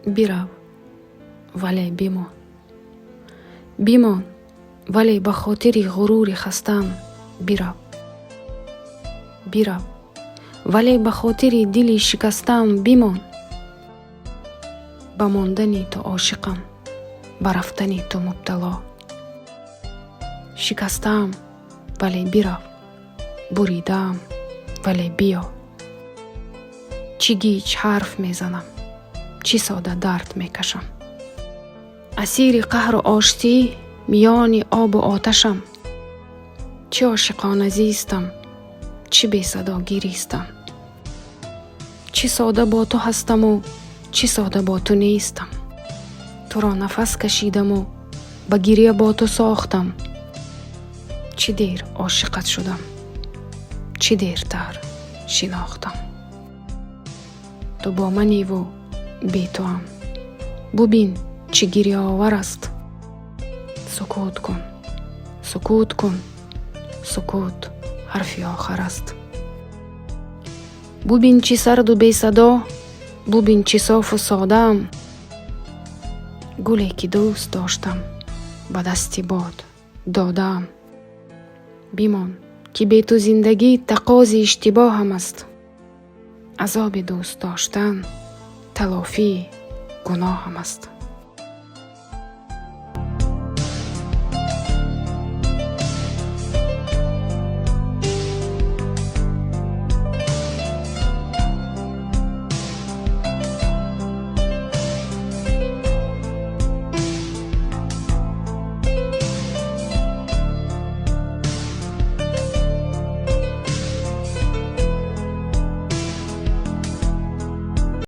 бирав, вале бимон. Бимон, вале ба хотири ғурури хастам бирав. Бирав, вале ба хотири дили шикастам бимон. ба мондани ту ошиқам, ба рафтани ту мубтало. шикастам, вале бирав, буридам, вале биё. чӣ гиҷ ҳарф мезанам, чӣ сода дард мекашам. асири қаҳру оштӣ миёни обу оташам. чӣ ошиқона зистам, чӣ бесадо гиристам. чӣ сода бо ту ҳастаму чӣ сода бо ту нестам. туро нафас кашидаму ба гирья бо ту сохтам. чӣ дер ошиқат шудам, чӣ дертар шинохтам. ту бо маневу бе туам, бубин чӣ гирьяовар аст. сукут кун, сукут кун, сукут ҳарфи охар аст. бубин чӣ сарду бесадо, бубин чӣ софу содаам. гуле ки дӯст доштам, ба дасти бод додаам. бимон ки бе ту зиндагӣ тақози иштибоҳам аст. азоби дӯст доштан талофии гуноҳам аст.